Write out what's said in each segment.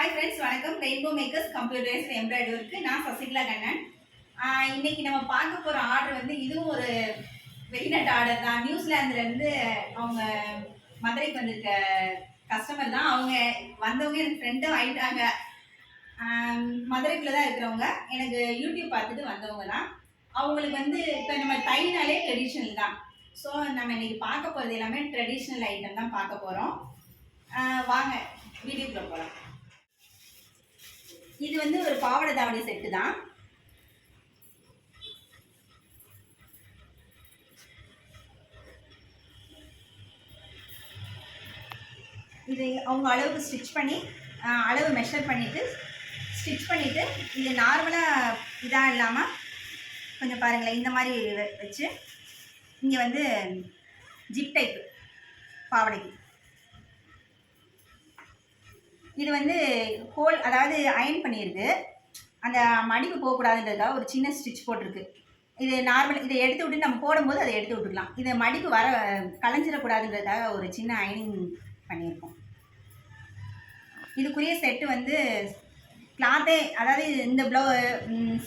Hi friends, வணக்கம். Rainbow makers computerised embroidery work. நான் சசிகலா கண்ணன். இன்னைக்கு நம்ம பார்க்க போகிற ஆர்டர் வந்து இதுவும் ஒரு வெளிநாட்டு ஆர்டர் தான். நியூசிலாந்துலேருந்து அவங்க மதுரைக்கு வந்திருக்க கஸ்டமர் தான். அவங்க வந்தவங்க எனக்கு ஃப்ரெண்டும் ஆகிட்டாங்க. மதுரைக்குள்ளே தான் இருக்கிறவங்க. எனக்கு யூடியூப் பார்த்துட்டு வந்தவங்க தான். அவங்களுக்கு வந்து இப்போ நம்ம தைனாலே ட்ரெடிஷ்னல் தான். ஸோ நம்ம இன்னைக்கு பார்க்க போகிறது எல்லாமே ட்ரெடிஷ்னல் ஐட்டம் தான் பார்க்க போகிறோம். வாங்க வீடியோக்குள்ளே போகலாம். இது வந்து ஒரு பாவாடை தாவணி செட்டு தான். இது அவங்க அளவுக்கு ஸ்டிச் பண்ணி அளவு மெஷர் பண்ணிவிட்டு ஸ்டிச் பண்ணிவிட்டு இது நார்மலாக இதாக இல்லாமல் கொஞ்சம் பாருங்களேன், இந்த மாதிரி வச்சு இங்கே வந்து ஜிப் டைப் பாவாடைக்கு இது வந்து ஹோல், அதாவது அயன் பண்ணியிருக்கு. அந்த மடிப்பு போகக்கூடாதுன்றதுக்காக ஒரு சின்ன ஸ்டிச் போட்டிருக்கு. இது நார்மல், இதை எடுத்து விட்டு நம்ம போடும்போது அதை எடுத்து விட்டுக்கலாம். இதை மடிப்பு கலைஞ்சிடக்கூடாதுன்றதுக்காக ஒரு சின்ன அயனிங் பண்ணியிருக்கோம். இதுக்குரிய செட்டு வந்து கிளாத்தே, அதாவது இந்த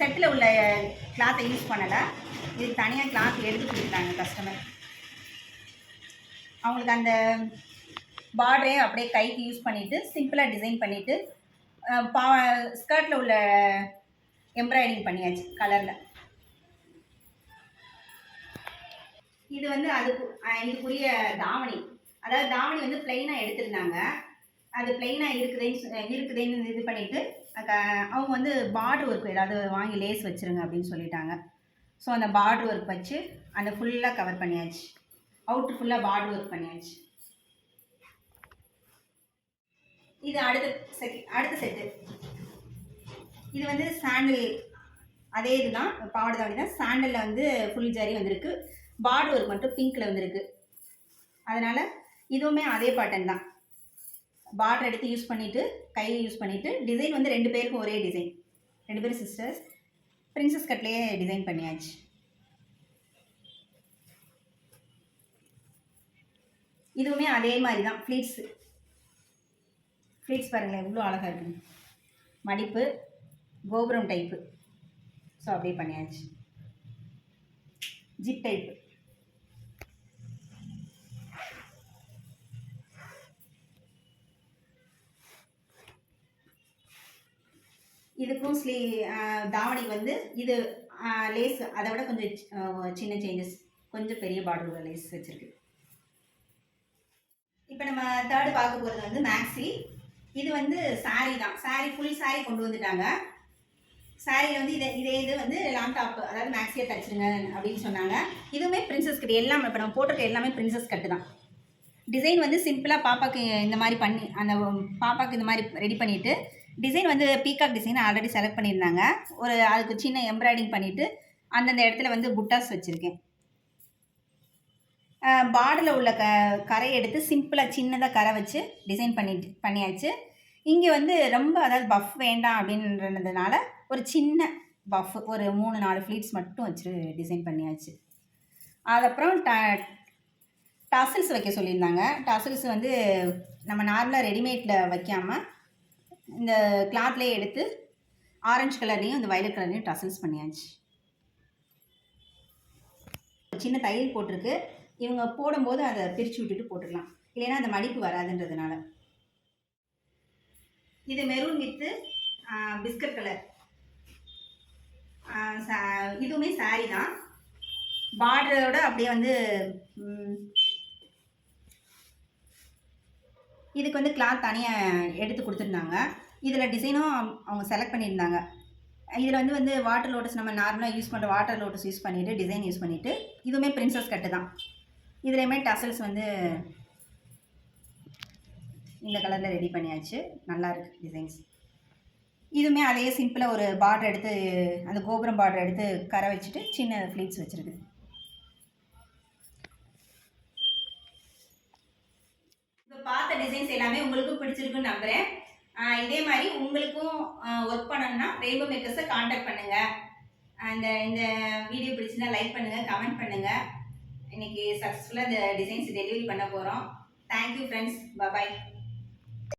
செட்டில் உள்ள கிளாத்தை யூஸ் பண்ணலை. இதுக்கு தனியாக கிளாத் எடுத்து கொடுத்துட்டாங்க கஸ்டமர். அவங்களுக்கு அந்த பார்டரே அப்படியே கைக்கு யூஸ் பண்ணிவிட்டு சிம்பிளாக டிசைன் பண்ணிவிட்டு ஸ்கர்ட்டில் உள்ள எம்ப்ராய்டிங் பண்ணியாச்சு கலரில். இது வந்து இதுக்குரிய தாவணி, அதாவது தாவணி வந்து பிளெயினாக எடுத்திருந்தாங்க. அது பிளெயினாக இருக்குதுன்னு இது பண்ணிவிட்டு அவங்க வந்து பார்டர் ஒர்க் ஏதாவது வாங்கி லேஸ் வச்சுருங்க அப்படின்னு சொல்லிட்டாங்க. ஸோ அந்த பார்டர் ஒர்க் வச்சு அந்த ஃபுல்லாக கவர் பண்ணியாச்சு. அவுட்ரு ஃபுல்லாக பார்டர் ஒர்க் பண்ணியாச்சு. இது அடுத்த செட்டு. இது வந்து சாண்டில், அதே இதுதான், பாவாடை தாவணி தான். சாண்டலில் வந்து ஃபுல் ஜரி வந்திருக்கு. பார்டர் ஒர்க் மட்டும் பிங்க்கில் வந்திருக்கு. அதனால் இதுவுமே அதே பேட்டர்ன் தான். பார்டர் எடுத்து யூஸ் பண்ணிவிட்டு கையை யூஸ் பண்ணிவிட்டு டிசைன் வந்து 2 பேருக்கும் ஒரே டிசைன். 2 பேரும் சிஸ்டர்ஸ். பிரின்சஸ் கட்லேயே டிசைன் பண்ணியாச்சு. இதுவுமே அதே மாதிரி தான். ஃப்ளீட்ஸ் பாருங்களேன் எவ்வளோ அழகாக இருக்குங்க. மடிப்பு கோபுரம் டைப்பு. ஸோ அப்படியே பண்ணியாச்சு. Zip type. இதுக்கும் தாவணிக்கு வந்து இது லேஸ் அதை விட கொஞ்சம் சின்ன சேஞ்சஸ், கொஞ்சம் பெரிய பார்டர் உள்ள லேஸ் வச்சுருக்கு. இப்போ நம்ம தேர்டு பார்க்க போகிறது வந்து மேக்ஸி. இது வந்து சாரீ தான். ஃபுல் சாரீ கொண்டு வந்துட்டாங்க. சாரியில் வந்து இது வந்து லாங் டாப், அதாவது மேக்ஸியை தச்சுருங்க அப்படின்னு சொன்னாங்க. இதுவுமே பிரின்சஸ் கட். எல்லாமே இப்போ நம்ம போட்டிருக்க எல்லாமே பிரின்சஸ் கட்டு தான். டிசைன் வந்து சிம்பிளாக பாப்பாக்கு இந்த மாதிரி பண்ணி, அந்த பாப்பாவுக்கு இந்த மாதிரி ரெடி பண்ணிவிட்டு டிசைன் வந்து பீகாக் டிசைன் ஆல்ரெடி செலக்ட் பண்ணியிருந்தாங்க. அதுக்கு சின்ன எம்ப்ராய்டிங் பண்ணிவிட்டு அந்தந்த இடத்துல வந்து புட்டாஸ் வச்சுருக்கேன். பார்டரில் உள்ள கரை எடுத்து சிம்பிளாக சின்னதாக கரை வச்சு டிசைன் பண்ணியாச்சு. இங்கே வந்து ரொம்ப, அதாவது பஃப் வேண்டாம் அப்படின்றதுனால ஒரு சின்ன பஃப், ஒரு 3-4 ஃப்ளீட்ஸ் மட்டும் வச்சு டிசைன் பண்ணியாச்சு. அதுக்கப்புறம் டசல்ஸ் வைக்க சொல்லியிருந்தாங்க. டசல்ஸ் வந்து நம்ம நார்மலாக ரெடிமேடில் வைக்காமல் இந்த கிளாத்லேயே எடுத்து ஆரஞ்சு கலர்லேயும் இந்த வயலட் கலர்லேயும் டசல்ஸ் பண்ணியாச்சு. சின்ன தையல் போட்டிருக்கு. இவங்க போடும்போது அதை பிரித்து விட்டுட்டு போட்டுக்கலாம், இல்லைன்னா அந்த மடிப்பு வராதுன்றதுனால. இது மெரூன் வித்து பிஸ்கட் கலர். இதுவுமே சாரீ தான். பார்டரோட அப்படியே வந்து இதுக்கு வந்து கிளாத் தனியாக எடுத்து கொடுத்துருந்தாங்க. இதில் டிசைனும் அவங்க செலக்ட் பண்ணியிருந்தாங்க. இதில் வந்து வாட்டர் லோட்டஸ், நம்ம நார்மலாக யூஸ் பண்ணுற வாட்டர் லோட்டஸ் யூஸ் பண்ணிவிட்டு டிசைன் யூஸ் பண்ணிவிட்டு இதுவுமே பிரின்சஸ் கட்டு தான். இதுலேயுமே டசல்ஸ் வந்து இந்த கலரில் ரெடி பண்ணியாச்சு. நல்லாயிருக்கு டிசைன்ஸ். இதுவுமே அதே சிம்பிளாக ஒரு பார்டர் எடுத்து, அந்த கோபுரம் பார்டர் எடுத்து கரை வச்சுட்டு சின்ன ஃப்ளீட்ஸ் வச்சுருக்கு. இப்போ பார்த்த டிசைன்ஸ் எல்லாமே உங்களுக்கும் பிடிச்சிருக்குன்னு நம்புகிறேன். இதே மாதிரி உங்களுக்கும் ஒர்க் பண்ணணும்னா ரெயின்போ மேக்கர்ஸை காண்டாக்ட் பண்ணுங்கள். இந்த வீடியோ பிடிச்சிருந்தா லைக் பண்ணுங்கள், கமெண்ட் பண்ணுங்கள். இன்றைக்கி சக்ஸஸ்ஃபுல்லாக இந்த டிசைன்ஸ் டெலிவரி பண்ண போகிறோம். Thank you friends. பாய்.